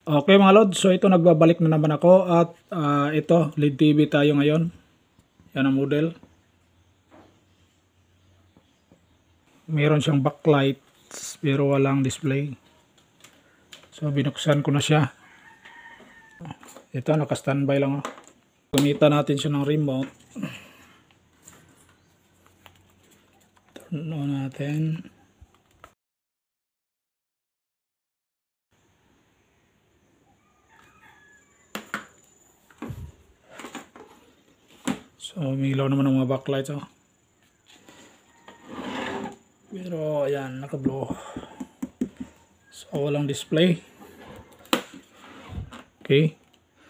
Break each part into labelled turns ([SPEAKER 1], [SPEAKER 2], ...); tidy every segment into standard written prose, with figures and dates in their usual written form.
[SPEAKER 1] Okay mga lods, so ito nagbabalik na naman ako at ito LED TV tayo ngayon. Yan ang model. Meron siyang backlight pero walang display. So binuksan ko na siya. Ito naka-standby lang. Gamitan natin siya ng remote. Turn on natin. So umilaw naman ang mga backlights. Pero ayan, naka-blow. So walang display. Okay.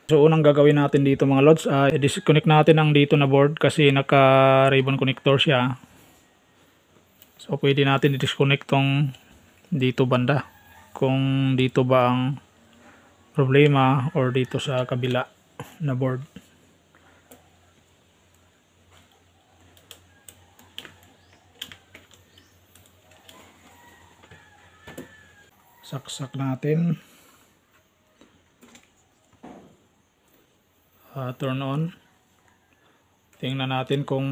[SPEAKER 1] So unang gagawin natin dito mga lods, disconnect natin ang dito na board kasi naka-ribbon connector siya. So pwede natin i-disconnect tong dito banda. Kung dito ba ang problema or dito sa kabila na board. Saksak natin. Turn on. Tingnan natin kung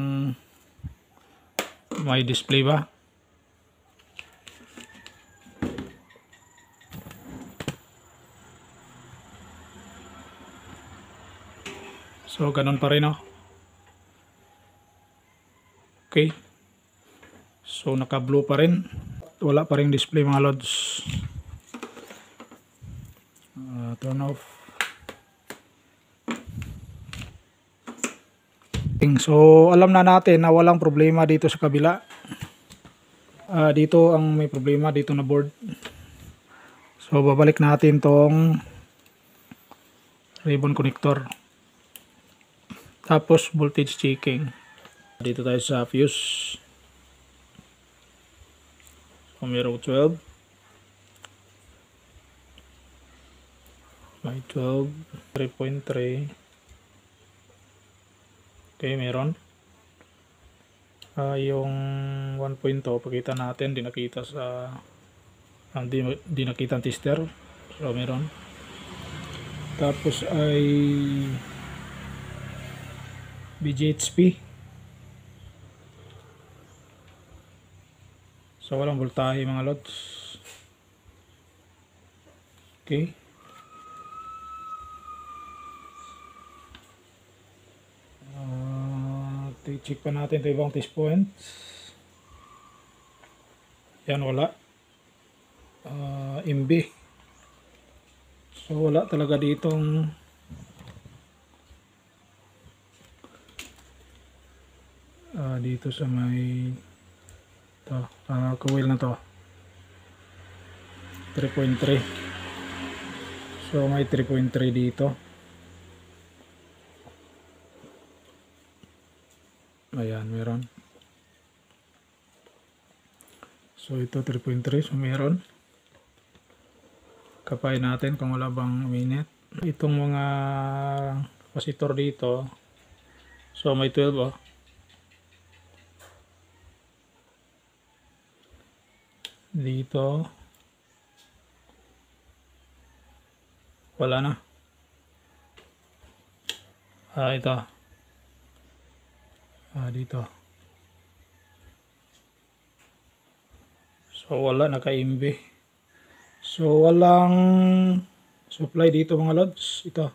[SPEAKER 1] may display ba. So ganun pa rin Okay. So naka-blue pa rin. Wala pa rin display mga lods. Turn off. So alam na natin na walang problema dito sa kabila. Dito ang may problema dito na board. So babalik natin tong ribbon connector. Tapos voltage checking. Dito tayo sa fuse. So meron 12. May 12. 3.3. Okay, meron. Yung 1.2 pakita natin, di nakita sa di nakita ang tester. So meron. Tapos ay BGHP. So walang voltahe mga lods. Okay. I-check pa natin ito ibang test points. Yan wala. MB. So wala talaga ditong dito sa may ito, coil na to 3.3. So may 3.3 dito. Ayan, meron. So ito 3.3, so meron. Kapay natin kung wala bang minute. Itong mga kapasitor dito, so may 12 dito wala na. Ito dito, so wala, naka-MB. So walang supply dito mga lods. Ito,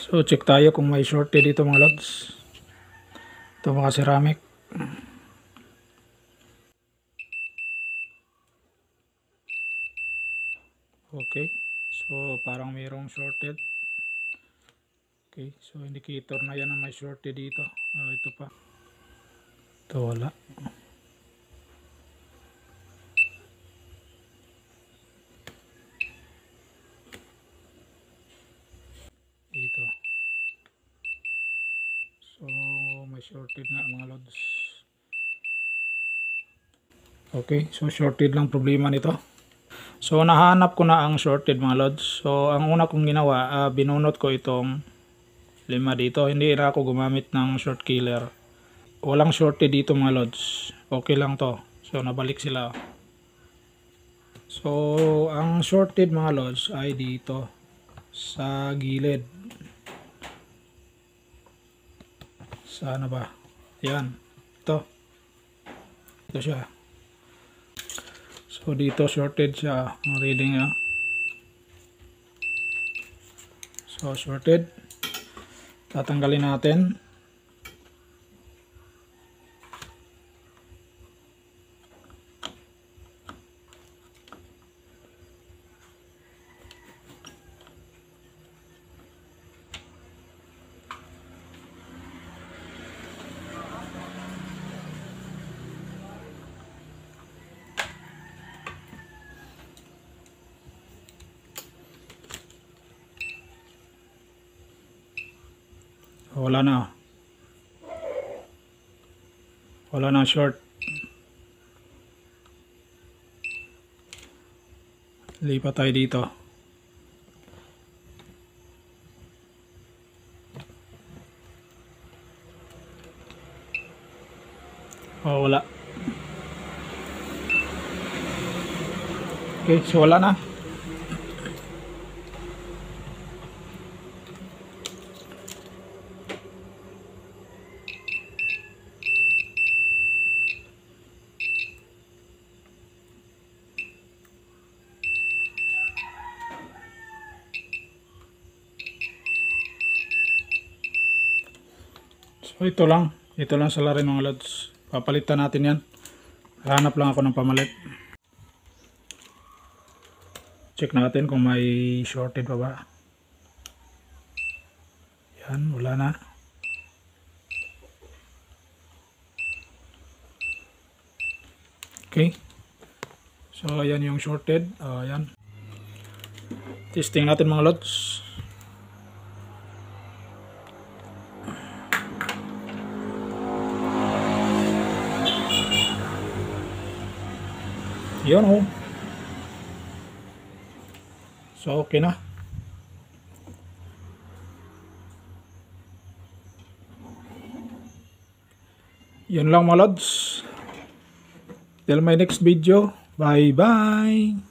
[SPEAKER 1] so check tayo kung may shorted dito mga lods. Ito mga ceramic. Okay, so parang mayroong shorted. Okay, so indicator na yan na may shorted dito. Ito pa. Ito wala. Dito. So may shorted nga mga lods. Okay, so shorted lang problema nito. So nahanap ko na ang shorted mga lods. So ang una kong ginawa, binunot ko itong 5 dito. Hindi na ako gumamit ng short killer. Walang shorted dito mga lods. Okay lang to. So nabalik sila. So, ang shorted mga lods ay dito sa gilid. Sana ba? Yan. Ito siya. So, dito shorted siya. Ang reading niya. So, shorted. Tatanggalin natin. Wala na. Wala na short. Lipat tayo dito. Oh, wala. Okay, so wala na. So ito lang sa larin mga lods. Papalitan natin yan. Hanap lang ako ng pamalit. Check natin kung may shorted pa ba. Yan, wala na. Okay. So ayan yung shorted. Ayan. Testing natin mga lods. Yun oh. So okay na. Yan lang mga lods. Till my next video. Bye bye.